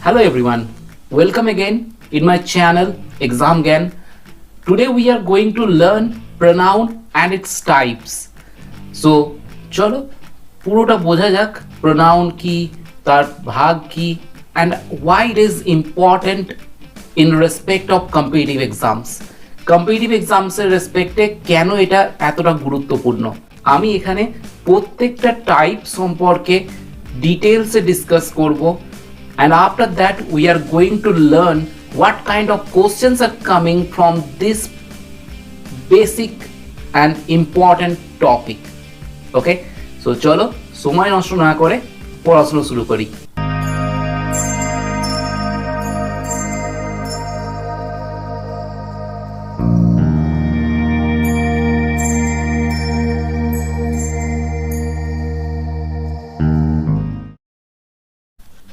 Hello everyone, welcome again in my channel Exam Gan. Today we are going to learn pronoun and its types. So চলো পুরোটা বোঝা যাক pronoun কি, তার ভাগ কি, and why it is important in respect of competitive exams. Competitive exams এর রেসপেক্টে কেন এটা এতটা গুরুত্বপূর্ণ, আমি এখানে প্রত্যেকটা টাইপ সম্পর্কে ডিটেলসে ডিসকাস করব. And after that we are going to learn what kind of questions are coming from this basic and important topic. Okay, so চলো সময় নষ্ট না করে পড়াশোনা শুরু করি.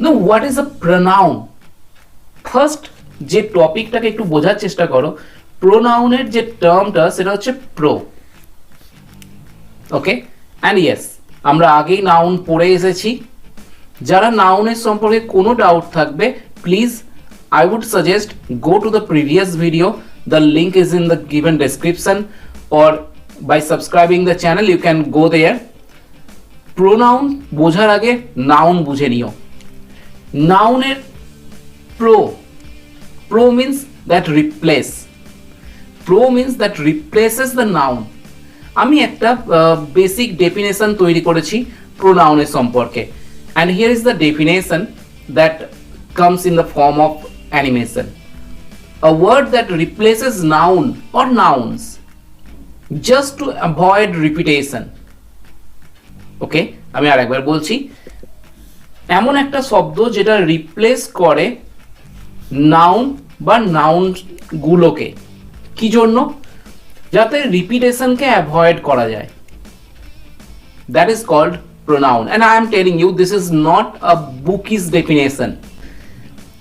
Now what is a pronoun? First যে টপিকটাকে একটু বোঝার চেষ্টা করো, প্রোনাউনের যে টার্মটা সেটা হচ্ছে প্রো. ওকে, অ্যান্ড ইয়েস আমরা আগেই নাউন পড়ে এসেছি. যারা নাউনের সম্পর্কে কোনো ডাউট থাকবে please I would suggest go to the previous video. The link is in the given description or by subscribing the channel you can go there. Pronoun বোঝার আগে নাউন বুঝে নিও. নাউনের pro means that replaces the noun. আমি একটা basic definition তৈরি করেছি প্রোনাউনের সম্পর্কে, and here is the definition that comes in the form of animation. A word that replaces noun or nouns just to avoid repetition. ওকে, আমি আরেকবার বলছি, এমন একটা শব্দ যেটা রিপ্লেস করে নাউন বা নাউন গুলোকে, কি জন্য? যাতে রিপিটেশনকে অ্যাভয়েড করা যায়. That is called pronoun, and I am telling you this is not a bookish definition.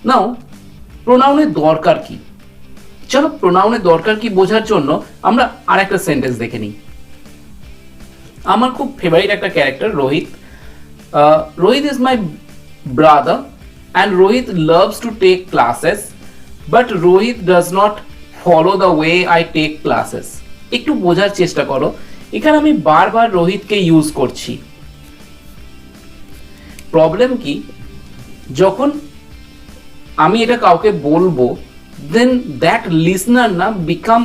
Now প্রোনাউনের দরকার কি? চলো প্রোনাউনের দরকার কি বোঝার জন্য আমরা আরেকটা সেন্টেন্স দেখে নিই. আমার খুব ফেভারিট একটা character Rohit. Rohit is my brother and Rohit loves to take classes, but Rohit does not follow the way I take classes. একটু বোঝার চেষ্টা করো, এখানে আমি বারবার রোহিতকে ইউজ করছি. প্রবলেম কি, যখন আমি এটা কাউকে বলবো দেন দ্যাট লিসনার না বিকাম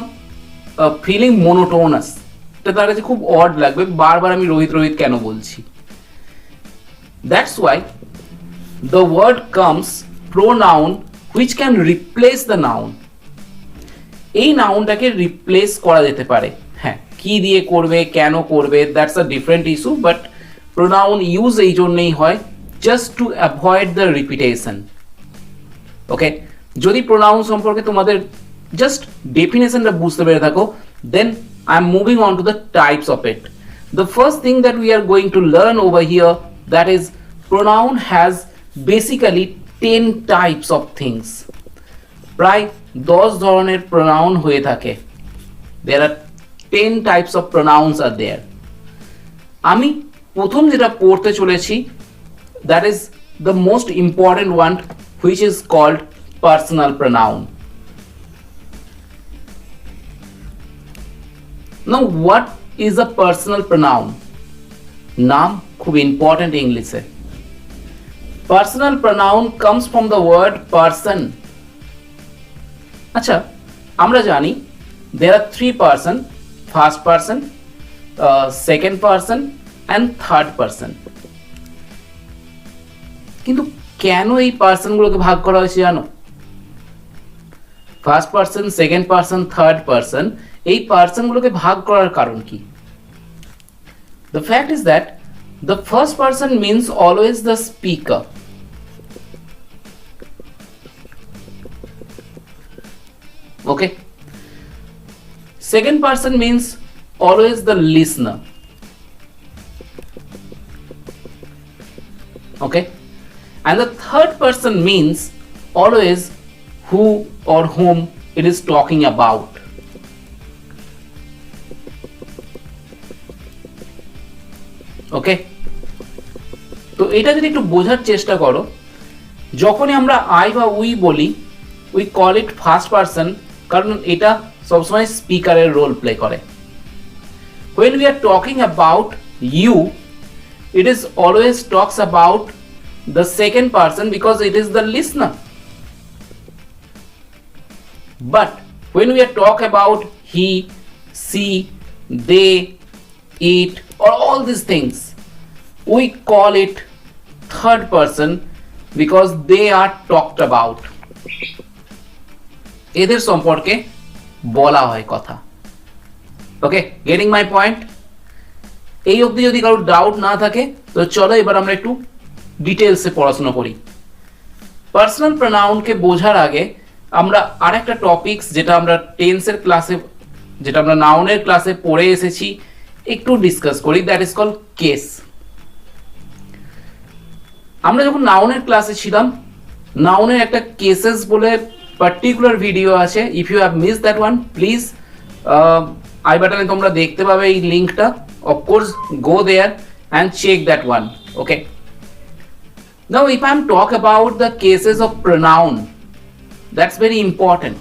ফিলিং মোনোটোনাস. এটা তার কাছে খুব অড লাগবে, বারবার আমি রোহিত রোহিত কেন বলছি. That's why the word comes pronoun which can replace the noun. এই নাউনটাকে রিপ্লেস করা যেতে পারে. হ্যাঁ, কি দিয়ে করবে, কেন করবে, that's a different issue, but pronoun use এই জন্যই হয় just to avoid the repetition. Okay, যদি প্রোনাউন সম্পর্কে তোমাদের জাস্ট ডেফিনেশনটা বুঝতে পেরে থাকো, then I am moving on to the types of it. The first thing that we are going to learn over here, that is pronoun has basically 10 types of things. প্রায় 10 ধরনের pronoun হয়ে থাকে. There are 10 types of pronouns are there. আমি প্রথম যেটা পড়তে চলেছি, that is the most important one, which is called personal pronoun. Now what is a personal pronoun? নাম খুব ইম্পর্টেন্ট ইংলিশে. Personal pronoun comes from the word person. আচ্ছা, আমরা জানি there are 3 person, first person, second person and third person. কিন্তু কেন এই পারসনগুলোকে ভাগ করা হয়েছে জানো? First person, second person, third person, এই পারসনগুলোকে ভাগ করার কারণ কি? The fact is that the first person means always the speaker. Okay. Second person means always the listener. Okay. And the third person means always who or whom it is talking about. ওকে, তো এটা যদি একটু বোঝার চেষ্টা করো, যখনই আমরা I বা উই বলি we call it first person, কারণ এটা সবসময় স্পিকারের রোল প্লে করে। When we are talking about you, it is always talks about the second person because it is the listener. But when we are talk about he, she, they, it, or all these things, we call it third person because they are talked about. এদের সম্পর্কে বলা হয় কথা। ওকে, getting my point? এই অবধি যদি কারোর doubt না থাকে তো চলো এবার আমরা একটু ডিটেলসে পড়াশোনা করি। পার্সোনাল প্রোনাউনকে বোঝার আগে আমরা আরেকটা টপিকস যেটা আমরা টেন্সের ক্লাসে, যেটা আমরা নাউনের ক্লাসে পড়ে এসেছি, একটু ডিসকাস করি। That is called case. আমরা যখন নাউনের ক্লাসে ছিলাম, নাউনের একটা কেসেস বলে পার্টিকুলার ভিডিও আছে। If you have miss that one, please I বাটনে তোমরা দেখতে পাবে এই লিঙ্কটা। Of course go there and check that one. Okay, now if I am talk about the cases of pronoun, that's very important.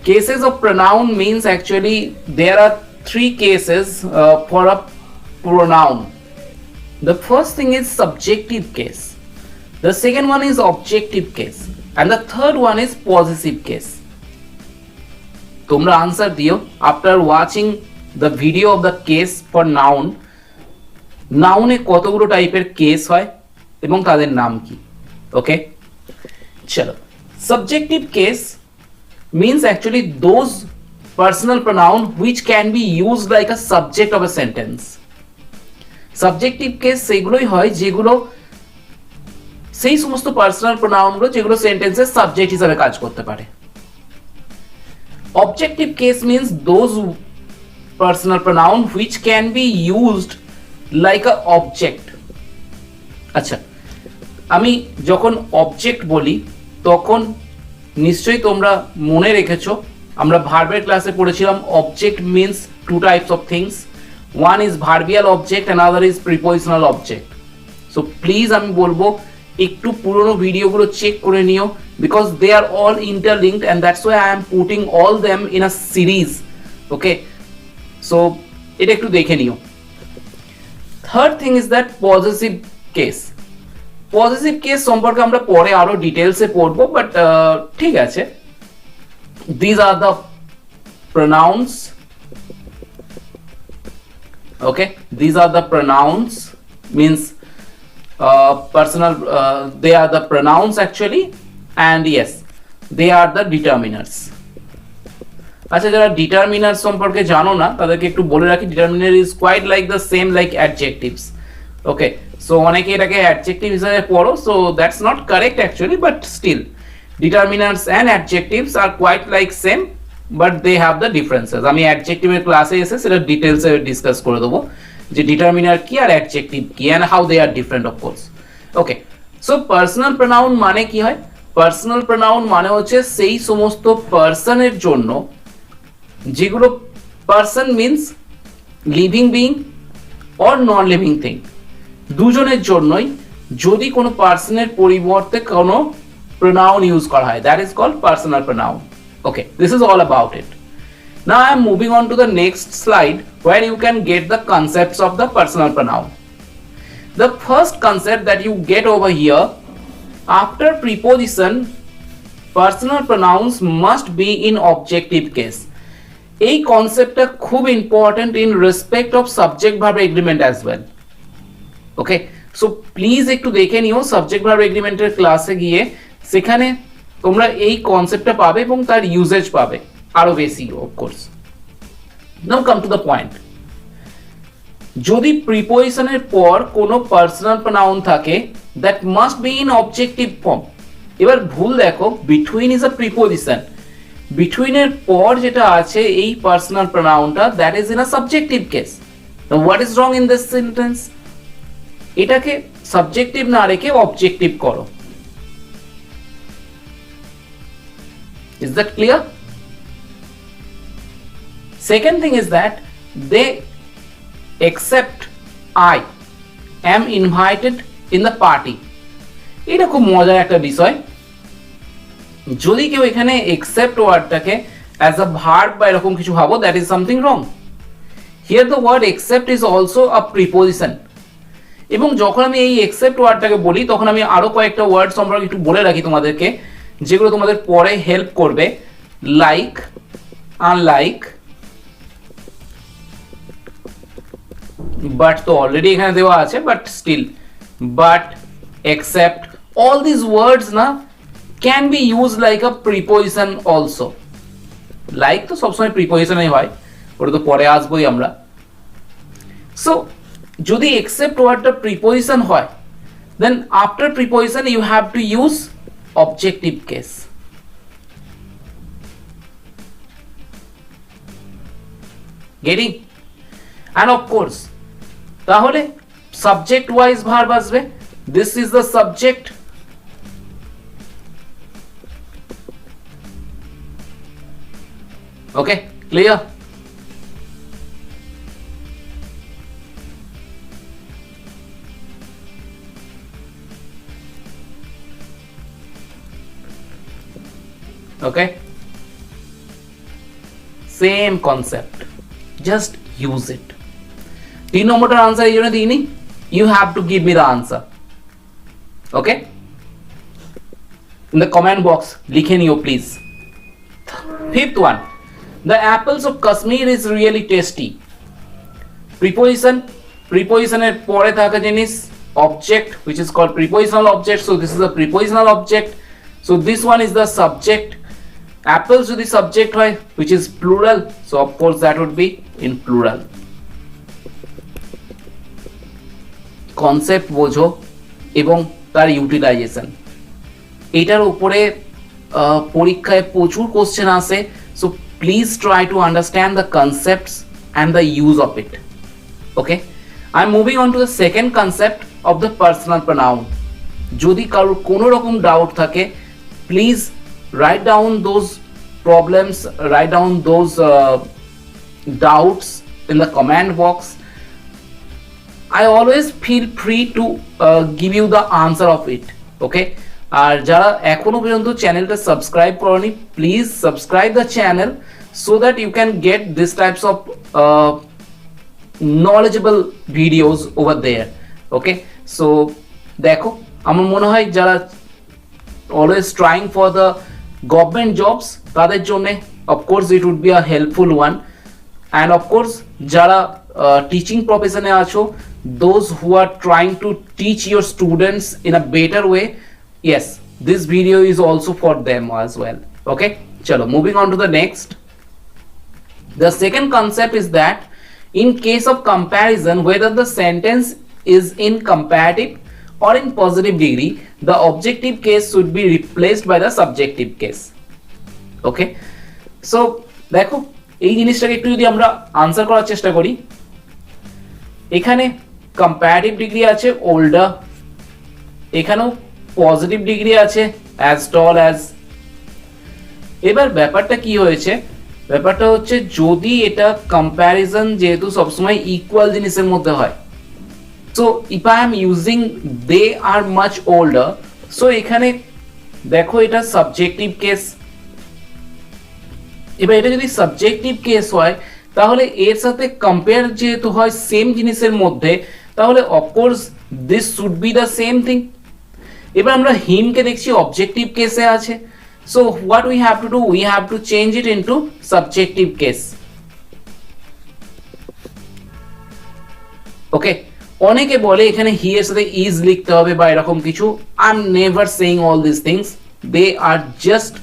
Cases of pronoun means actually there are three cases for a pronoun. The first thing is subjective case, the second one is objective case, and the third one is possessive case. তোমরা answer দিও after watching the video of the case for noun. নাউনে কতগুলো টাইপের case হয় এবং তাদের নাম কি? ওকে, চলো। Subjective case means actually those personal pronoun which can be used like a subject of a sentence. Subjective case সেগুলোই হয় যেগুলো সেই সমস্ত পার্সোনাল প্রোনাউনগুলো যেগুলো সেন্টেন্সের সাবজেক্ট হিসেবে কাজ করতে পারে। Objective case means those personal pronoun which can be used like a object. আচ্ছা, আমি যখন অবজেক্ট বলি তখন নিশ্চয়ই তোমরা মনে রেখেছো, আমরা ভার্বের ক্লাসে পড়েছিলাম object means two types of things. One is verbal object and other is prepositional object. So please আমি বলবো একটু পুরোনো ভিডিওগুলো চেক করে নিও, because they are all interlinked and that's why I am putting all them in a series. Okay, so এটা একটু দেখে নিও। Third thing is that possessive case. Positive case সম্পর্কে আমরা পরে আরো ডিটেলসে পড়বো, বাট ঠিক আছে। This are the pronounce. Okay, this are the pronounce means personal, they are the pronouns actually, and yes, they are the determiners. আচ্ছা, যারা ডিটারমিনার সম্পর্কে জানো না তাদেরকে একটু বলে রাখি, determiner is quite like the same like adjectives. Okay, so অনেকে এটাকে অ্যাডজেক্টিভ হিসেবে পড়ো, so that's not correct actually, but still determiners and adjectives are quite like same, but they have the differences. আমি অ্যাডজেক্টিভের ক্লাসে এসে সেটা ডিটেলসে ডিসকাস করে দেবো যে ডিটারমিনার কি আর অ্যাডজেক্টিভ কি and how they are different of course. Okay, so personal pronoun মানে কি হয়? পার্সোনাল প্রোনাউন মানে হচ্ছে সেই সমস্ত পার্সনের জন্য যেগুলো, person means living being or non living thing, দুজনের জন্যই যদি কোনো পার্সনের পরিবর্তে কোনো প্রোনাউন ইউজ করা হয়, that is called personal pronoun. Okay, this is all about it. Now I am moving on to the next slide where you can get the concepts of the personal pronoun. The first concept that you get over here, after preposition, personal pronouns must be in objective case. এই কনসেপ্টটা খুব important in respect of subject verb agreement as well. Okay, so please একটু দেখে নিও subject verb এগ্রিমেন্টের ক্লাসে গিয়ে, সেখানে তোমরা এই কনসেপ্টটা পাবে এবং তার ইউজেজ পাবে আরো বেশি, of course. Now come to the point. যদি প্রিপোজিশনের পর কোনো পার্সোনাল প্রোনাউন থাকে, that must be in objective form. এবার ভুল দেখো, বিটুইন ইজ আ প্রিপোজিশন, বিটুইনের পর যেটা আছে এই পার্সোনাল প্রোনাউনটা, that is in a subjective case. Now what is wrong in this sentence? এটাকে সাবজেক্টিভ না রেখে অবজেক্টিভ করো। Is that clear? Second thing is that they accept I am invited in the party. এটা খুব মজার একটা বিষয়। যদি কেউ এখানে এক্সেপ্ট ওয়ার্ডটাকে অ্যাজ আ ভার্ব বা এরকম কিছু ভাবো, that is something wrong. Here the word except is also a preposition. এবং যখন আমি এই এক্সেপ্ট ওয়ার্ডটাকে বলি তখন আমি আরো কয়েকটা ওয়ার্ড সম্পর্কে একটু বলে রাখি তোমাদেরকে, যেগুলো তোমাদের পরে হেল্প করবে। লাইক, আনলাইক, বাট তো অলরেডি এখানে দেওয়া আছে, but still, but, except, all these words না can be used like a preposition also. Like তো সবসময় প্রিপোজিশনই হয়, ওটা তো পরে আসবোই আমরা। সো যদি except ওয়ার্ডটা প্রিপোজিশন হয়, then after preposition you have to use objective case. Getting? And of course তাহলে subject wise verb আসবে, this is the subject, okay, clear? Okay, same concept, just use it. 3 নম্বরটার answer এই জন্য দিইনি, you have to give me the answer, okay, in the comment box লিখে নিও please. Fifth one, the apples of Kashmir is really tasty. preposition এর পরে থাকা জিনিস object which is called prepositional object, so this is a prepositional object, so this one is the subject. Apples যদি subject হয় which is plural, so of course that would be in plural. Concept বোঝো এবং তার utilisation, এটার উপরে পরীক্ষায় প্রচুর question আসে, so please try to understand the concepts and the use of it. Okay, I am moving on to the second concept of the personal pronoun. যদি কারোর কোনো রকম ডাউট থাকে, please write down those problems, write down those doubts in the comment box. I always feel free to give you the answer of it, okay? আর যারা এখনো পর্যন্ত চ্যানেলটা subscribe করনি, please subscribe the channel so that you can get this types of knowledgeable videos over there, okay? So দেখো, আমার মনে হয় যারা always trying for the government jobs তাদের জন্য of course it would be a helpful one, and of course যারা teaching প্রফেশনে আছো, those who are trying to teach your students in a better way, yes, this video is also for them as well, okay? Chalo, moving on to the next. The second concept is that in case of comparison, whether the sentence is in comparative or in positive degree, the objective case should be replaced by the subjective case, okay? So দেখো, এই জিনিসটাকে একটু যদি আমরা answer করার চেষ্টা করি, এখানে কম্পারেটিভ ডিগ্রি আছে older, এখানেও পজিটিভ ডিগ্রি আছে as tall as. এবার ব্যাপারটা কি হয়েছে, ব্যাপারটা হচ্ছে যদি এটা কম্প্যারিজন যেহেতু সবসময় ইকুয়াল জিনিসের মধ্যে হয়, so if I am using they are much older, so এখানে দেখো এটা সাবজেক্টিভ কেস। এবার এটা যদি সাবজেক্টিভ কেস হয়, তাহলে এর সাথে কম্পেয়ার যেহেতু হয় সেম জিনিসের মধ্যে, তাহলে of course this should be the same thing. এবার আমরা হিমকে দেখছি অবজেক্টিভ কেসে আছে, so what we have to do, we have to change it into subjective case, okay? অনেকে বলে এখানে হি এর সাথে ইজ লিখতে হবে বা এরকম কিছু, I am never saying all this things, they are just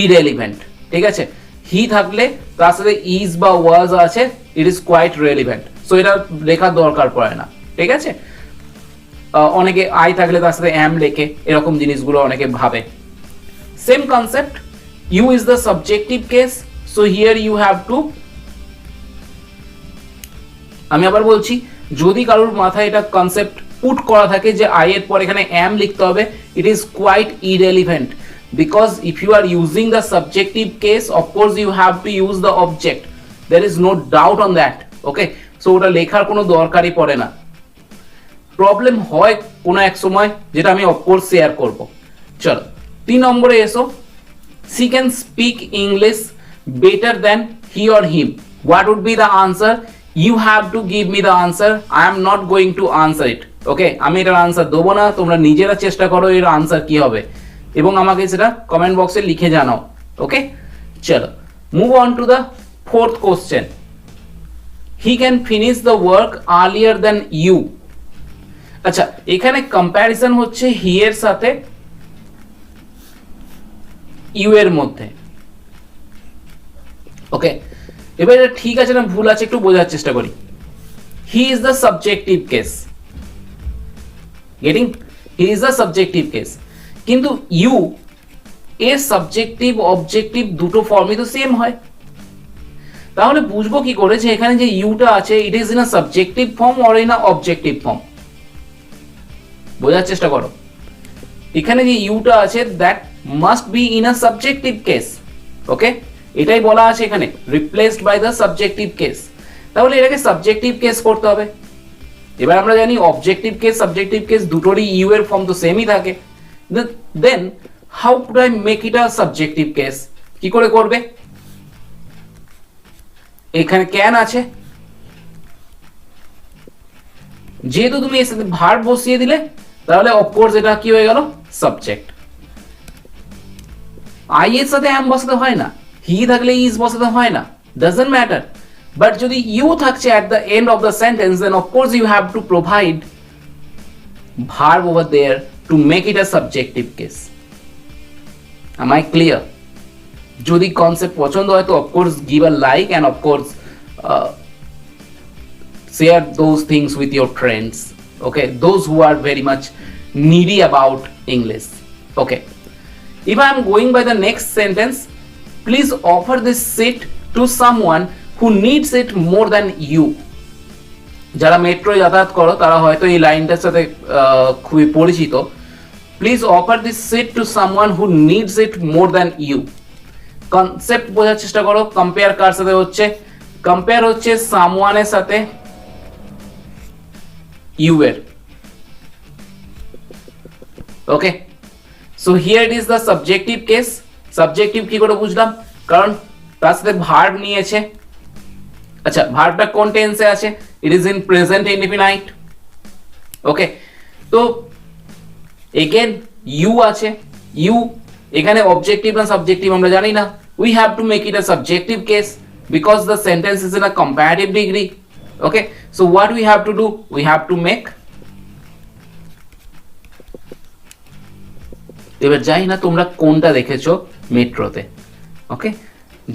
irrelevant, ঠিক আছে? হি থাকলে তার সাথে ইজ বা ওয়াজ আছে, it is quite relevant, so এটা লেখার দরকার পড়ে না, ঠিক আছে? অনেকে আই থাকলে তার সাথে এম লেখে, এরকম জিনিসগুলো অনেকে ভাবে। Same concept, you is the subjective case, so here you have to, আমি আবার বলছি, যদি কারোর মাথায় এটা কনসেপ্ট পুট করা থাকে যে আই এর পর এখানে এম লিখতে হবে, it is quite irrelevant, because if you are using the subjective case, of course you have to use the object, there is no doubt on that, okay? So ওটা লেখার কোনো দরকারই পড়ে না। প্রবলেম হয় কোনো এক সময়, যেটা আমি অফকোর্স শেয়ার করব। চলো 3 নম্বরে এসো। She can speak English better than he or him. What would be the answer? You have to give me the answer, I am not going to answer it. Okay, আমি এটার answer দেবো না, তোমরা নিজেরা চেষ্টা করো এর আনসার কি হবে এবং আমাকে সেটা কমেন্ট বক্সে লিখে জানাও। ওকে, চলো move on to the 4th question. He can finish the work earlier than you. আচ্ছা, এখানে কম্প্যারিজন হচ্ছে হি এর সাথে ইউ এর মধ্যে। ওকে, এবার এটা ঠিক আছে না ভুল আছে একটু বোঝার চেষ্টা করি। হি is the subjective case, getting? He is the subjective case, কিন্তু ইউ এর সাবজেক্টিভ অবজেক্টিভ দুটো ফর্মই তো সেম হয়। তাহলে বুঝবো কি করে যে এখানে যে ইউটা আছে it is in a subjective form or in a objective form? বোঝার চেষ্টা করো। এখানে যে ইউটা আছে that must be in a subjective case. Okay, এটাই বলা আছে এখানে, replaced by the subjective case. তাহলে এটাকে সাবজেক্টিভ কেস করতে হবে। এবার আমরা জানি অবজেক্টিভ কেস সাবজেক্টিভ কেস দুটোরই ইউ এর ফর্ম তো সেমই থাকে। Then how could I make it a subjective case? কি করে করবে? এখানে ক্যান আছে, যেহেতু তুমি এর সাথে ভার্ব বসিয়ে দিলে তাহলে অফকোর্স এটা কি হয়ে গেল? সাবজেক্ট। আই এর সাথে অ্যাম বসাতে হয় না, হি থাকলে ইজ বসাতে হয় না, ডাজন্ট ম্যাটার। বাট যদি ইউ থাকছে at the end of the sentence, then of course you have to provide verb over there to make it a subjective case. Am I clear? যদি কনসেপ্ট পছন্দ হয় তো of course give a like and of course share those things with your friends. Okay, those who are very much needy about English. Okay, if I am going by the next sentence, please offer this seat to someone who needs it more than you. যারা metro যাতায়াত করো তারা হয়তো এই লাইনটার সাথে খুবই পরিচিত। Please offer this seat to someone who needs it more than you. Concept বোঝার চেষ্টা করো। কম্পেয়ার কার সাথে হচ্ছে? কম্পেয়ার হচ্ছে সামওয়ানের সাথে ইউ এর। Okay, so here it is the subjective case. Subjective কি করে বুঝলাম? কারণ তার সাথে ভার্ব নিয়েছে। আচ্ছা, ভার্বটা কোন টেন্সে আছে? It is in present indefinite. Okay, তো এগেন ইউ আছে। ইউ এখানে অবজেক্টিভ না সাবজেক্টিভ আমরা জানি না। We have to make it a subjective case because the sentence is in a comparative degree. Okay, so what we have to do? We have to make. এবার জানি না তোমরা কোনটা দেখেছো মেট্রোতে। ওকে,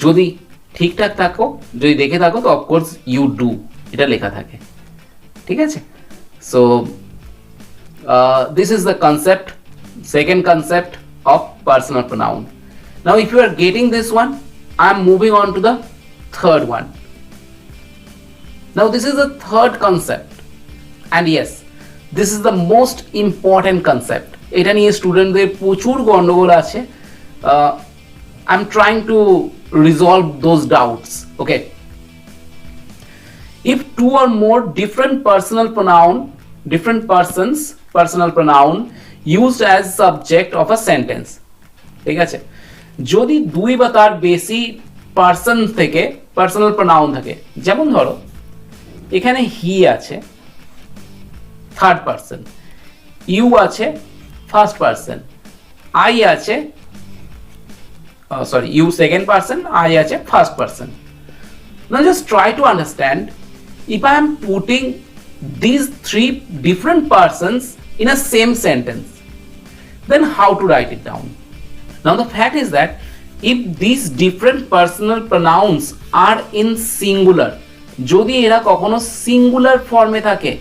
যদি ঠিকঠাক থাকো, যদি দেখে থাকো তো অফকোর্স ইউ ডু এটা লেখা থাকে। ঠিক আছে, so this is the concept, second concept of personal pronoun. Now if you are getting this one, I am moving on to the third one. Now this is the third concept, and yes, this is the most important concept. এটা নিয়ে স্টুডেন্টদের প্রচুর গন্ডগোল আছে। I am trying to resolve those doubts. Okay, if two or more different personal pronoun, different persons personal pronoun used as subject of a sentence, ঠিক আছে, যদি দুই বা তার বেশি পার্সন থেকে পার্সোনাল প্রোনাউন থাকে, যেমন ধরো এখানে হি আছে থার্ড পার্সন, ইউ আছে ফার্স্ট পার্সন, আই আছে sorry you second person, I আছে first person. Now just try to understand, if I am putting these three different persons in a same sentence, then how to write it down? Now the fact is that if these different personal pronouns are in singular, যদি এরা কখনো singular ফর্মে থাকে,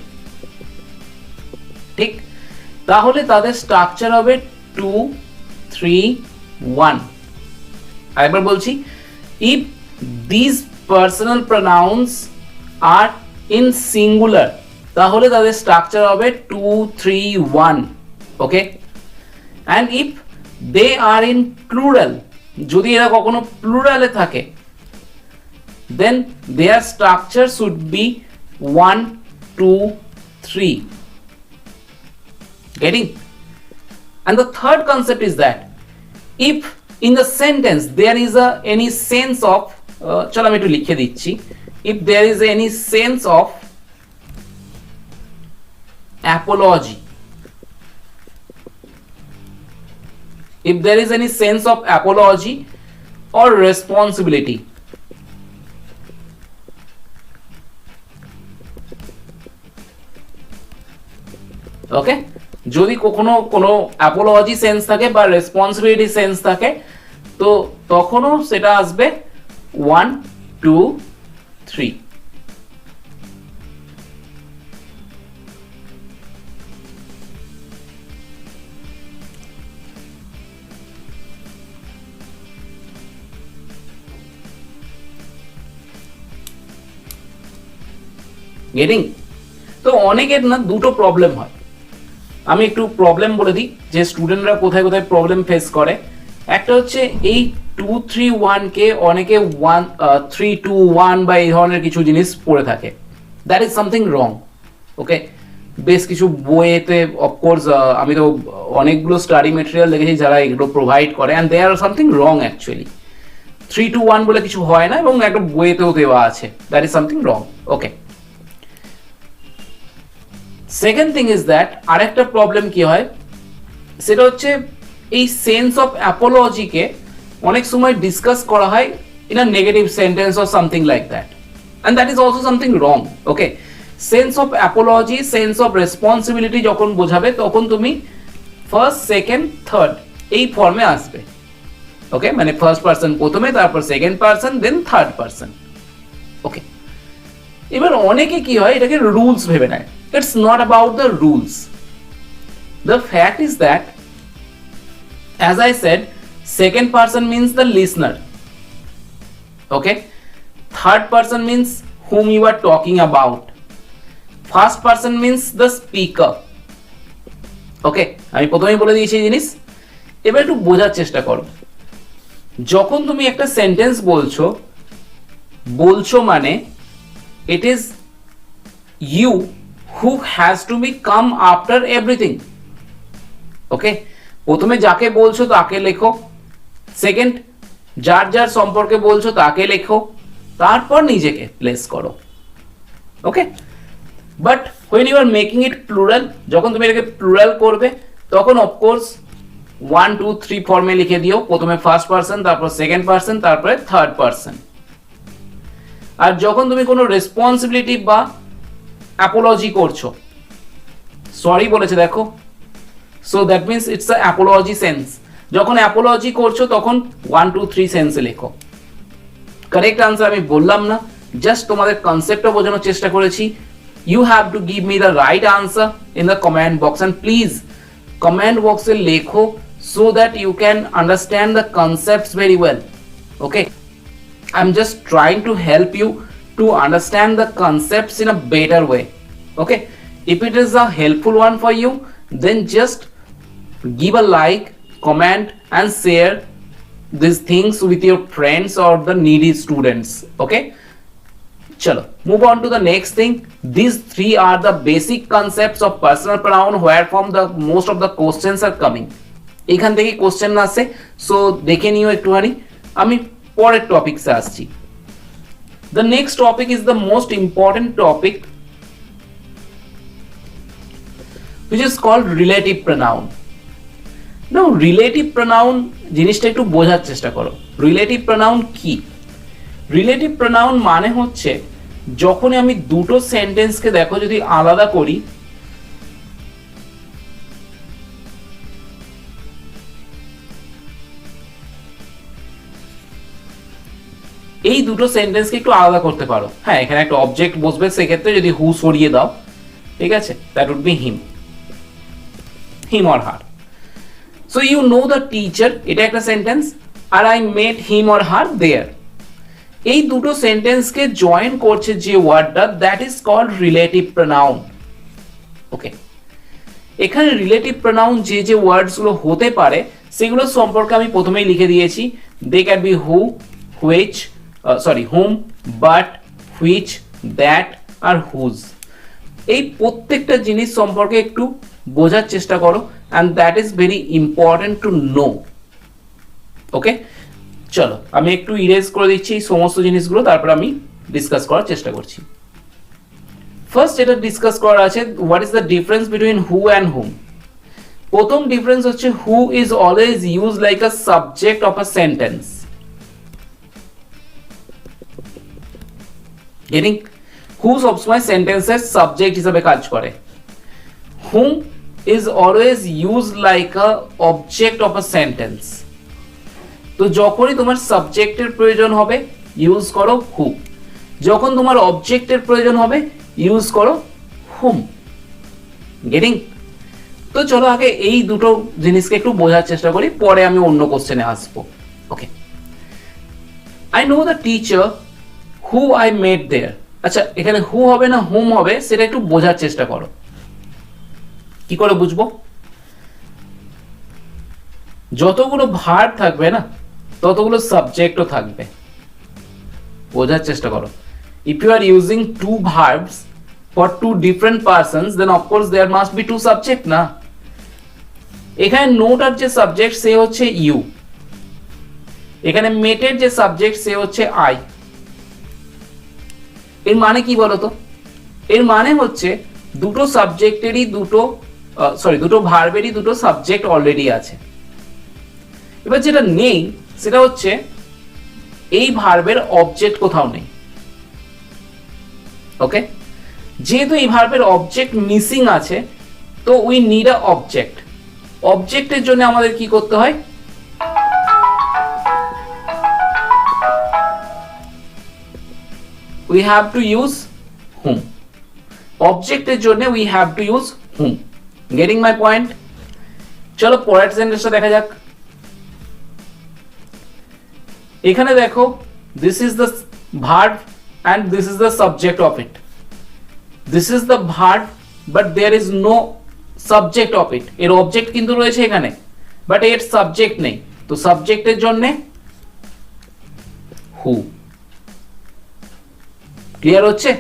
ঠিক, তাহলে তাদের structure হবে 2 3 1। আরেকবার বলছি, if these personal pronouns are in singular, তাহলে তাদের স্ট্রাকচার হবে 2 3 1। ওকে, and if they are in plural, যদি এরা কখনো প্লুরালে থাকে, then their structure should be 1 2 3। Getting? And the third concept is that if in the sentence there is any sense of চলো আমি একটু লিখে দিচ্ছি, if there is any sense of apology, if there is any sense of apology or responsibility, ওকে, যদি কখনো কোনো Apology sense থাকে বা রেসপন্সিবিলিটি সেন্স থাকে, তো তখনও সেটা আসবে 1 2 3। গেটিং? তো অনেকের না দুটো প্রবলেম হয়, আমি একটু প্রবলেম বলে দিই যে স্টুডেন্টরা কোথায় কোথায় প্রবলেম ফেস করে। একটা হচ্ছে এই 2 3 1 কে অনেকে 1 3 2 1 বা এই ধরনের কিছু জিনিস পড়ে থাকে। That is something wrong. Okay, বেশ কিছু বইয়েতে অফকোর্স আমি তো অনেকগুলো স্টাডি মেটেরিয়াল দেখেছি যারা এগুলো প্রোভাইড করে, and they are something wrong actually. 3 2 1 বলে কিছু হয় না এবং একটা বইয়েতেও দেওয়া আছে। That is something wrong. Okay, second thing is that আরেকটা প্রবলেম কি হয় সেটা হচ্ছে এই সেন্স অফ অ্যাপোলজিকে অনেক সময় ডিসকাস করা হয় in a negative sentence or something like that, and that is also something wrong. Okay, sense of Apology, sense of responsibility যখন বোঝাবে তখন তুমি ফার্স্ট সেকেন্ড থার্ড এই ফর্মে আসবে। ওকে, মানে ফার্স্ট পার্সন প্রথমে, তারপর সেকেন্ড পার্সন, দেন থার্ড পার্সন। ওকে, এবার অনেকে কি হয় এটাকে রুলস ভেবে নেয়। It's not about the rules. The fact is that, as I said, second person means the listener. Okay, third person means whom you are talking about. First person means the speaker. Okay, আমি প্রথমেই বলে দিয়েছি এই জিনিস। এবার একটু বোঝার চেষ্টা করো, যখন তুমি একটা সেন্টেন্স বলছো মানে it is you who has to be come after everything. ওকে, প্রথমে যাকে বলছো তাকে লেখো, সেকেন্ড যার যার সম্পর্কে বলছো তাকে লেখো, তারপর নিজেকে প্লেস করো। ওকে, but when you are making it plural, যখন তুমি এটাকে প্লুরাল করবে তখন অফকোর্স 1 2 3 ফর্মে লিখে দিও, প্রথমে ফার্স্ট পার্সন, তারপর সেকেন্ড পার্সন, তারপরে থার্ড পার্সন। আর যখন তুমি কোনো রেসপন্সিবিলিটি বা অ্যাপোলজি করছো, সরি বলেছে দেখো, so that means it's a Apology sense. যখন অ্যাপোলজি করছো তখন 1 2 3 সেন্সে লেখো। কারেক্ট আনসার আমি বললাম না, জাস্ট তোমাদের কনসেপ্টটা বোঝানোর চেষ্টা করেছি। You have to give me the right answer in the comment box, and please comment বক্সে লেখো so that you can understand the concepts very well. Okay, I'm just trying to help you to understand the concepts in a better way. Okay, if it is a helpful one for you, then just give a like, comment and share these things with your friends or the needy students. Okay, chalo move on to the next thing. These three are the basic concepts of personal pronoun where from the most of the questions are coming. এখান থেকে question আসে, so দেখে নিও একটুখানি। আমি পরের টপিকসে আসছি। The next topic is the most important topic, which is called relative pronoun. Now relative pronoun জিনিসটা একটু বোঝার চেষ্টা করো। relative pronoun কি? relative pronoun মানে হচ্ছে যখন আমি দুটো সেন্টেন্সকে দেখো যদি আলাদা করি, এই দুটো সেন্টেন্সকে একটু আলাদা করতে পারো। হ্যাঁ, এখানে একটা অবজেক্ট বসবে, সেক্ষেত্রে যদি হু সরিয়ে দাও, ঠিক আছে, that would be him or her. So you know the teacher, এটা একটা সেন্টেন্স, আর I met him or her there. এই দুটো সেন্টেন্সকে জয়েন করছে যে ওয়ার্ডটা, that is called relative pronoun. Okay, এখানে রিলেটিভ প্রোনাউন যে যে ওয়ার্ডসগুলো হতে পারে সেগুলো সম্পর্কে আমি প্রথমেই লিখে দিয়েছি। They can be who, which, whom, but, which, that আর whose। এই প্রত্যেকটা জিনিস সম্পর্কে একটু বোঝার চেষ্টা করো, and that is very important to know. Okay, চলো আমি একটু ইরেজ করে দিচ্ছি এই সমস্ত জিনিসগুলো, তারপর আমি ডিসকাস করার চেষ্টা করছি। ফার্স্ট যেটা ডিসকাস করা আছে, what is the difference between who and whom. প্রথম ডিফারেন্স হচ্ছে who is always use like a subject of a sentence. Getting? Who সবসময় সেন্টেন্সের সাবজেক্ট হিসেবে কাজ করে। Whom is always use like a object of a sentence. তো যখনই তোমার সাবজেক্টের প্রয়োজন হবে ইউজ করো হু, যখন তোমার অবজেক্টের প্রয়োজন হবে ইউজ করো হুম। গেটিং? তো চলো আগে এই দুটো জিনিসকে একটু বোঝার চেষ্টা করি, পরে আমি অন্য কোশ্চেনে আসবো। Okay, I know the teacher who I met there. আচ্ছা, এখানে হু হবে না হুম হবে সেটা একটু বোঝার চেষ্টা করো। কি করে বুঝবো? যতগুলো ভার্ব থাকবে না ততগুলো সাবজেক্টও থাকবে। বোঝার চেষ্টা করো। If you are using two verbs for two different persons then of course there must be two subject না। এখানে নোটার যে সাবজেক্ট সে হচ্ছে ইউ, এখানে মেটের যে সাবজেক্ট সে হচ্ছে আই। এর মানে কি বলতো? এর মানে হচ্ছে দুটো সাবজেক্টেরই দুটো ভার্বেরই দুটো সাবজেক্ট অলরেডি আছে। এবার যেটা নেই সেটা হচ্ছে এই ভার্বের অবজেক্ট কোথাও নেই। ওকে, যেহেতু এই ভার্বের অবজেক্ট মিসিং আছে তো উই নিড আ অবজেক্ট। অবজেক্টের জন্য আমাদের কি করতে হয়? we have to use whom. অবজেক্টের জন্য we have to use whom. Getting my point? চলো পরের সেন্টেন্সটা দেখা যাক। এখানে দেখো, this is the verb and this is the subject of it. This is the verb but there is no subject of it. এর অবজেক্ট কিন্তু রয়েছে এখানে বাট এর সাবজেক্ট নেই, তো সাবজেক্টের জন্য who। ক্লিয়ার হচ্ছে?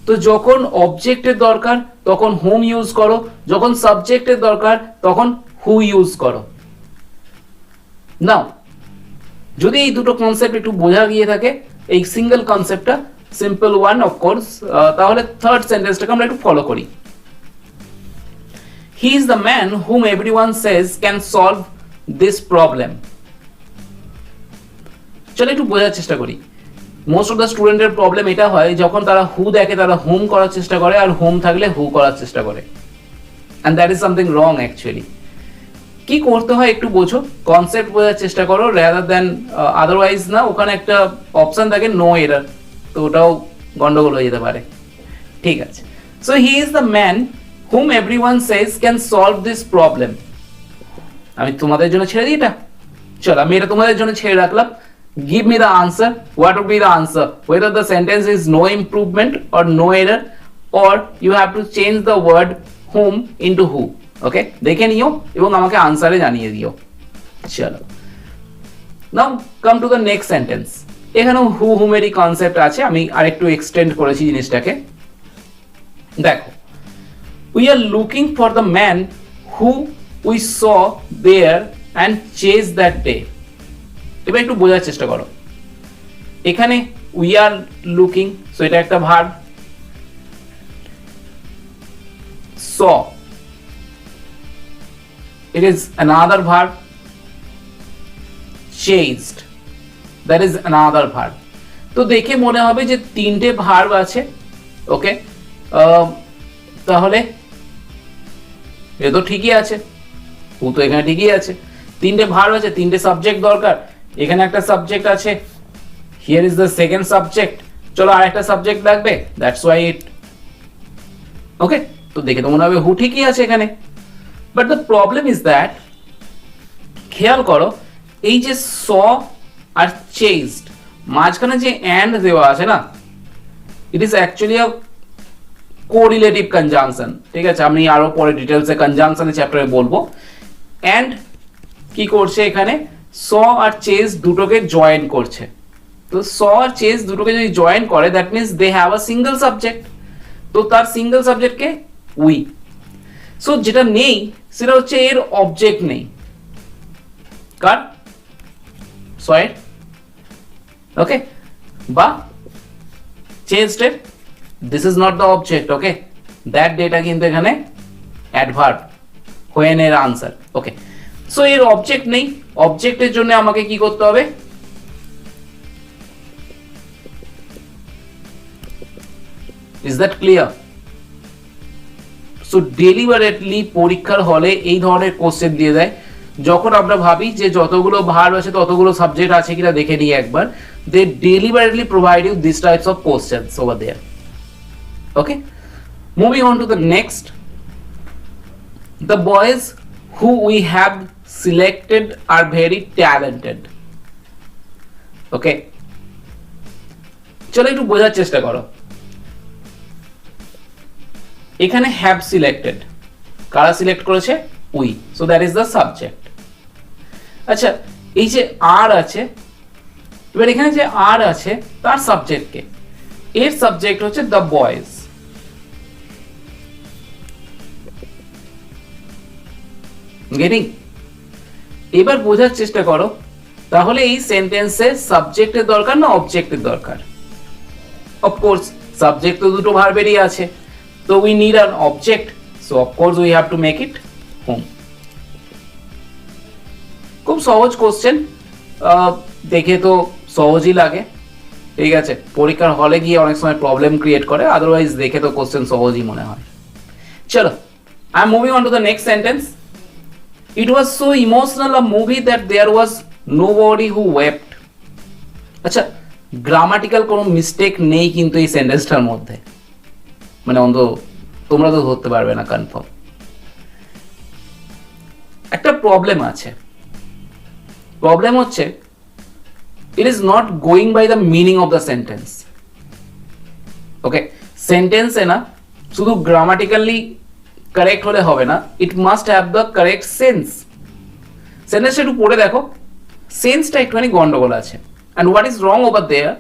তো যখন অবজেক্টের দরকার তখন হুম ইউজ করো, যখন সাবজেক্টের দরকার তখন হু ইউজ করো। নাও যদি এই দুটো কনসেপ্ট একটু বোঝা গিয়ে থাকে, এই সিঙ্গেল কনসেপ্টটা সিম্পল ওয়ান অফকোর্স, তাহলে থার্ড সেন্টেন্সটাকে আমরা একটু ফলো করি। হি is the man hmm everyone Sage can solve this problem. চলো একটু বোঝার চেষ্টা করি। মোস্ট অফ দ্য স্টুডেন্টের প্রবলেম এটা হয় যখন তারা হু দেখে তারা হুম করার চেষ্টা করে, আর হুম থাকলে হু করার চেষ্টা করে, and that is something wrong actually. কি করতে হয় একটু বোঝো, কনসেপ্ট বোঝার চেষ্টা করো রাদার দ্যান আদারওয়াইজ না। ওখানে একটা অপশন থাকে নো এরার, তো ওটাও গন্ডগোল হয়ে যেতে পারে। ঠিক আছে, so he is the man hmm everyone Sage can solve this problem. আমি তোমাদের জন্য ছেড়ে দিই এটা। চলো আমি এটা তোমাদের জন্য ছেড়ে রাখলাম। Give me the answer. What would be the answer? Whether the sentence is no improvement or no error, or you have to change the word whom into who. Okay? দেখে নিও এবং আমাকে আনসারে জানিয়ে দিও। চলো, now come to the next sentence. এখানেও হু হুমেরই concept আছে, আমি আরেকটু এক্সটেন্ড করেছি জিনিসটাকে। দেখো, we are looking for the man who we saw there and chased that day. এবার একটু বোঝার চেষ্টা করো। এখানে উই আর লুকিং, সো এটা একটা verb. Saw, it is another verb. Chased, that is another verb. তো দেখে মনে হবে যে তিনটে ভার্ব আছে। ওকে, তাহলে এ তো ঠিকই আছে, হু তো এখানে ঠিকই আছে। তিনটে ভার্ব আছে, তিনটে সাবজেক্ট দরকার। এখানে একটা সাবজেক্ট আছে, here is the second subject. চলো আর একটা সাবজেক্ট লাগবে, দ্যাটস ওয়াই ইট। ওকে, তো দেখে তো মনে হবে হু ঠিকই আছে এখানে। But the problem is that, খেয়াল করো এই যে স আর চেজড মাঝখানে যে অ্যান্ড দেওয়া আছে না, it is actually a correlative conjunction. ঠিক আছে, আমি আরো পরে ডিটেলসে কনজাংশনের চ্যাপ্টারে বলবো। অ্যান্ড কি করছে এখানে, স আর চেজ দুটোকে জয়েন করছে। তো স আর চেজ দুটোকে যদি জয়েন করে that means they have a single subject. তো তার সিঙ্গেল সাবজেক্টকে উই। সো যেটা নেই সেটা হচ্ছে এর অবজেক্ট নেই, কার, সয়ের, ওকে, বা চেঞ্জড এর, this is not the object, okay, that data কিন্তু এখানে অ্যাডভার্ব, হোয়েন এর আনসার, ওকে। সো এর অবজেক্ট নেই, অবজেক্টের জন্য আমাকে কি করতে হবে, is that clear? So deliberately পরীক্ষার হলে এই ধরনের কোশ্চেন দিয়ে দেয়, যখন আমরা ভাবি যে যতগুলো ভার্ব আছে ততগুলো সাবজেক্ট আছে কিনা দেখে নিই একবার, they deliberately provide you these types of questions over there. Okay, moving on to the next. The boys who we have selected are very talented. Okay, চলো একটু বোঝার চেষ্টা করো। এখানে have selected, কারা সিলেক্ট করেছে? we, so that is the subject. আচ্ছা, এই যে আর আছে, এবার এখানে যে আর আছে তার সাবজেক্ট কে? এর সাবজেক্ট হচ্ছে দ্য বয়েজ। গেটিং? এবার বোঝার চেষ্টা করো, তাহলে এই সেন্টেন্সে সাবজেক্টের দরকার না অবজেক্টের দরকার? অফকোর্স সাবজেক্ট তো দুটো ভার্বেরই আছে, তো we need an object, so of course we have to make it home. খুব সহজ কোশ্চেন, দেখে তো সহজই লাগে, ঠিক আছে, পরীক্ষার হলে গিয়ে অনেক সময় প্রবলেম ক্রিয়েট করে, আদারওয়াইজ দেখে তো কোশ্চেন সহজই মনে হয়। চলো, I am moving on to the next sentence. It was so emotional a movie that there was nobody who wept. আচ্ছা, গ্রামাটিক্যাল কোনো মিস্টেক নেই কিন্তু এই সেন্টেন্সটার মধ্যে, মানে অন্তত তোমরা তো ধরতে পারবে না কনফার্ম। একটা প্রবলেম আছে, প্রবলেম হচ্ছে it is not going by the meaning of the sentence. Okay, sentence এ না শুধু গ্রামাটিক্যালি কারেক্ট হলে হবে না, it must have the correct sense. Sentence একটু পড়ে দেখো, সেন্সটা একটুখানি গন্ডগোল আছে। and what is wrong over there?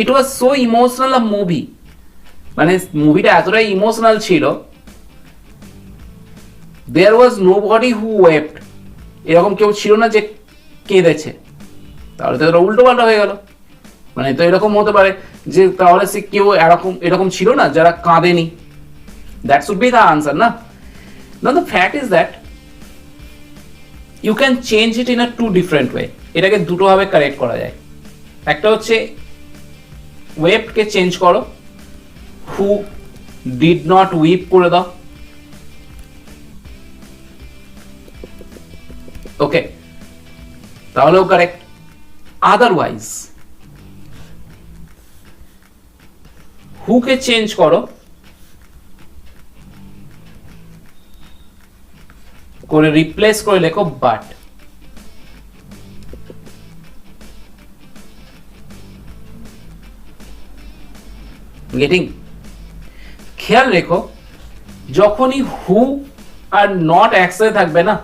It was so emotional a movie, মানে মুভিটা এতটাই ইমোশনাল ছিল, there was nobody who wept, এরকম কেউ ছিল না যে কেঁদেছে। তাহলে তো এটা উল্টো পাল্টা হয়ে গেল, মানে তো এরকম হতে পারে যে তাহলে সে কেউ এরকম ছিল না যারা কাঁদেনি, that should be the answer না। Now the fact is that you can change it in a two different way. এটাকে দুটো ভাবে কারেক্ট করা যায়। একটা হচ্ছে ওয়েপকে চেঞ্জ করো, হু ডিড নট উইপ করে দাও, ওকে, তাহলেও কারেক্ট। আদারওয়াইজ হুকে চেঞ্জ করো, করে রিপ্লেস করে লেখো বাট। গেটিং? খেয়াল রেখো, যখনই হু আর নট একসাথে থাকবে না,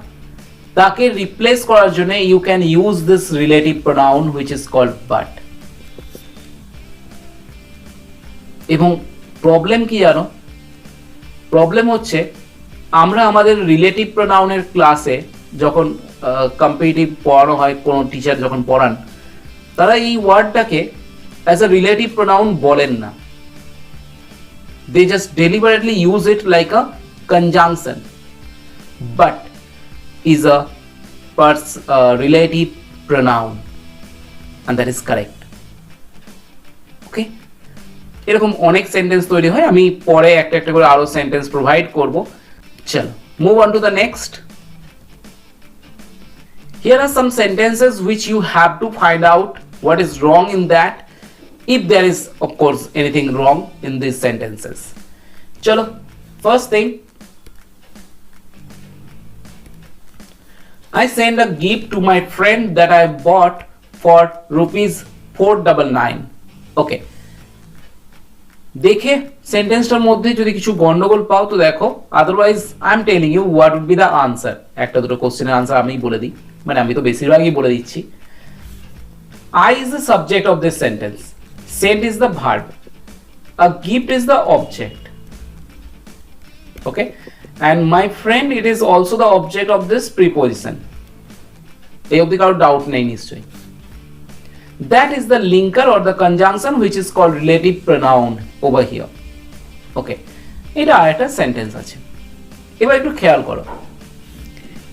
তাকে রিপ্লেস করার জন্য you can use this relative pronoun which is called but. এবং প্রবলেম কি জানো? প্রবলেম হচ্ছে আমরা আমাদের রিলেটিভ প্রোনাউনের ক্লাসে যখন কম্পিটিটিভ পড়ানো হয়, কোনো টিচার যখন পড়ান, তারা এই ওয়ার্ডটাকে অ্যাজ আ রিলেটিভ প্রোনাউন বলেন না, they just deliberately use it like a conjunction. But is a relative pronoun, and that is correct. Okay, এরকম অনেক সেন্টেন্স তৈরি হয়, আমি পরে একটা একটা করে আরো সেন্টেন্স প্রোভাইড করব। চলো, move on to the next. Here are some sentences which you have to find out what is wrong in that, if there is of course anything wrong in these sentences. Chalo, first thing, I send a gift to my friend that I bought for ₹499. Okay, দেখে সেন্টেন্সটার মধ্যে যদি কিছু গন্ডগোল পাও তো দেখো, otherwise I am telling you what would be the answer. একটা দুটো কোশ্চেনের আনসার আমি বলে দিই, মানে আমি তো বেশিরভাগই বলে দিচ্ছি। I is the subject of this sentence, send is the verb, a gift is the object, okay, and my friend it is also the object of this preposition. এই অবধি কারো ডাউট নেই নিশ্চয়ই। That is the linker or the conjunction which is called relative pronoun over here. Okay, এটা আরেকটা sentence আছে। এবার একটু খেয়াল করো,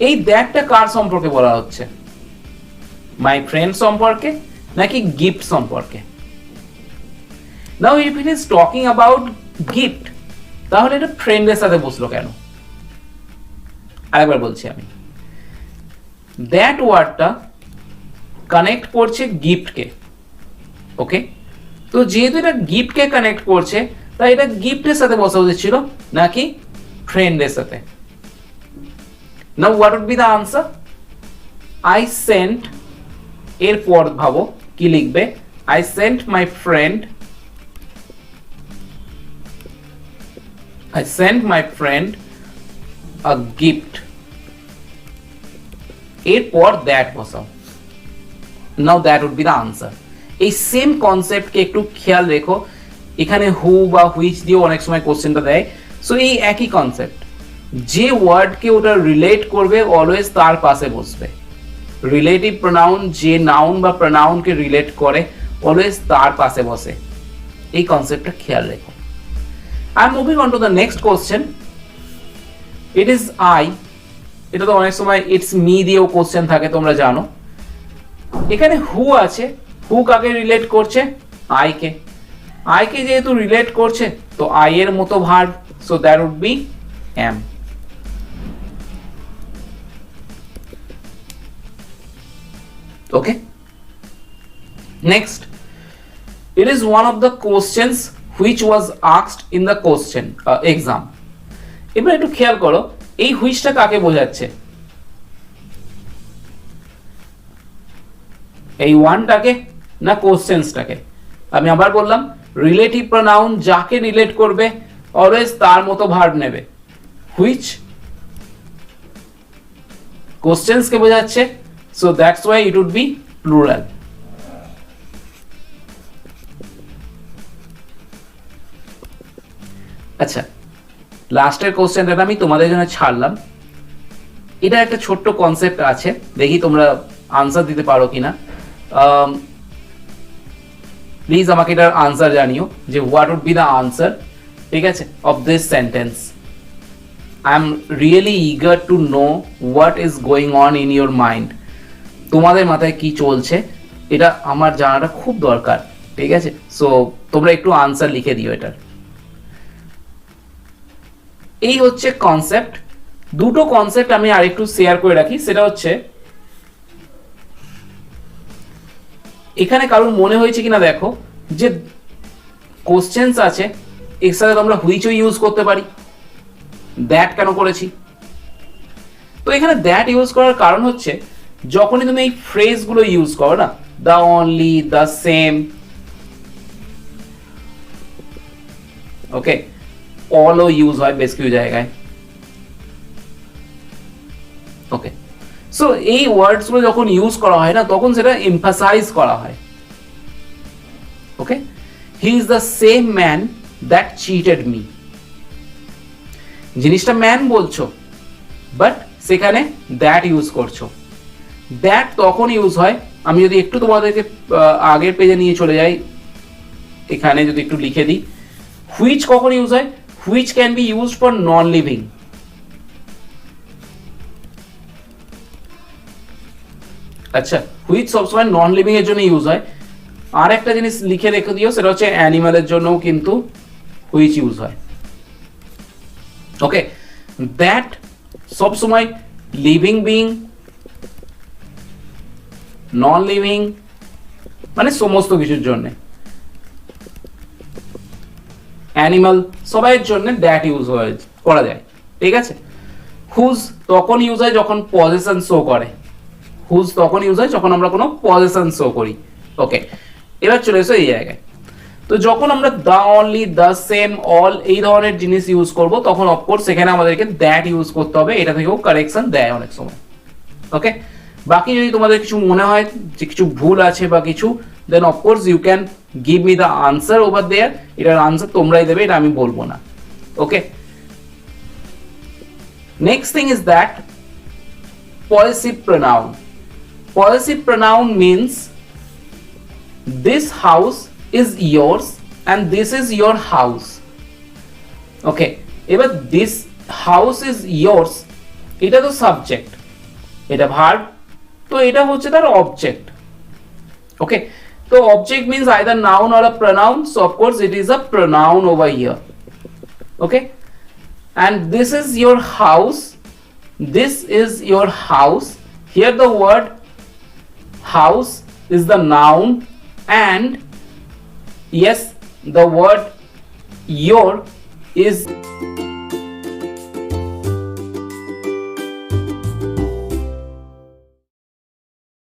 এই দ্যাটটা কার সম্পর্কে বলা হচ্ছে? মাই ফ্রেন্ড সম্পর্কে নাকি গিফট সম্পর্কে? নাও if it is talking about gift, তাহলে এটা ফ্রেন্ডের সাথে বসলো কেন? আরেকবার বলছি আমি, দ্যাট ওয়ার্ডটা কানেক্ট করছে গিফটকে। ওকে, তো যেহেতু এটা গিফটকে কানেক্ট করছে, তাই এটা গিফটের সাথে বসা উচিত ছিল নাকি ফ্রেন্ডের সাথে? Now what would be the answer? I sent, এরপর ভাবো কি লিখবে? I sent my friend, I sent my friend a gift. এরপর that বসাও। Now that would be the answer. এই সেম কনসেপ্টকে একটু খেয়াল রেখো, এখানে হু বা হুইচ দিয়ে অনেক সময় কোশ্চেনটা দেয়। সো এই একই কনসেপ্ট, যে ওয়ার্ডকে ওটা রিলেট করবে অলওয়েজ তার পাশে বসবে। রিলেটিভ প্রোনাউন যে নাউন বা প্রোনাউনকে রিলেট করে অলওয়েজ তার পাশে বসে। এই কনসেপ্টটা খেয়াল রেখো। I'm moving on to the next question. It is I. এটা তো অনেক সময় ইটস মি দিয়েও কোশ্চেন থাকে, তোমরা জানো। এখানে হু আছে, হু কাকে রিলেট করছে? I K. আই কে যেহেতু রিলেট করছে, তো আই এর মতো verb, so that would be am. Okay. Next, it is one of the questions which was asked in the question exam. এবার একটু খেয়াল করো, এই হুইচটা কাকে বোঝাচ্ছে? এই ওয়ানটাকে না কোশ্চেন্সটাকে? আমি আবার বললাম, রিলেটিভ প্রোনাউন যাকে রিলেট করবে অলওয়েজ তার মতো ভার্ব নেবে। হুইচ কোশ্চেন্সকে বোঝাচ্ছে, so that's why it would be plural. আচ্ছা, লাস্টের কোশ্চেনটা আমি তোমাদের জন্য ছাড়লাম। এটা একটা ছোট্ট কনসেপ্ট আছে, দেখি তোমরা আনসার দিতে পারো কিনা। প্লিজ আমাকে এটার আনসার জানিও যে what would be the answer, ঠিক আছে, of this sentence. I am really eager to know what is going on in your mind. তোমাদের মাথায় কি চলছে এটা আমার জানাটা খুব দরকার, ঠিক আছে? সো তোমরা একটু আনসার লিখে দিও এটার। এই হচ্ছে কনসেপ্ট। দুটো কনসেপ্ট আমি আরেকটু শেয়ার করে রাখি, সেটা হচ্ছে এখানে কারোর মনে হয়েছে কিনা দেখো, যে কোশ্চেন্স আছে এর সাথে আমরা হুইচও ইউজ করতে পারি, দ্যাট কেন করেছি? তো এখানে দ্যাট ইউজ করার কারণ হচ্ছে যখনই তুমি এই ফ্রেজগুলো ইউজ করো না, the only, the same, okay, also use হয় বেশ কিছু জায়গায়। ওকে, সো এই ওয়ার্ডস গুলো যখন ইউজ করা হয় না, তখন সেটা এমফাসাইজ করা হয়। Okay, he is the same man that cheated me. জিনিসটা ম্যান বলছো, বাট সেখানে দ্যাট ইউজ করছো। দ্যাট তখন ইউজ হয়, আমি যদি একটু তোমাদেরকে আগের পেজে নিয়ে চলে যাই, এখানে যদি একটু লিখে দিই, হুইচ কখন ইউজ হয়? Which can be used for non living. আচ্ছা, হুইচ সবসময় নন লিভিং এর জন্য ইউজ হয়। আর একটা জিনিস লিখে রেখে দিও, সেটা হচ্ছে অ্যানিমালের জন্যও কিন্তু হুইচ ইউজ হয়। ওকে, দ্যাট সবসময় লিভিং বিং, নন লিভিং, মানে সমস্ত কিছুর জন্য, অ্যানিমাল সবাইয়ের জন্য দ্যাট ইউজ করা যায়, ঠিক আছে? হুজ তখন ইউজ হয় যখন পজেশন শো করে। হুজ তখন ইউজ হয় যখন আমরা কোনো পজেশন শো করি। ওকে, এবার চলে এসো এই জায়গায়। তো যখন আমরা the only, the same, all এই ধরনের জিনিস ইউজ করব, তখন অফকোর্স সেখানে আমাদেরকে দ্যাট ইউজ করতে হবে। এটা থেকেও কারেকশন দেয় অনেক সময়। ওকে, বাকি যদি তোমাদের কিছু মনে হয় যে কিছু ভুল আছে বা কিছু, then of course you can give me the answer over there. এটার আনসার তোমরাই দেবে, এটা আমি বলবো না। ওকে, Next thing is that possessive pronoun. Possessive pronoun means this house is yours and this is your house. Okay, এবার this house is yours, এটা তো সাবজেক্ট, এটা ভার্ব, তো এটা হচ্ছে তার অবজেক্ট। ওকে, তো object means either noun or a pronoun, so of course it is a pronoun over here. Okay, and this is your house, this is your house. Here the word house is the noun, and yes, the word your is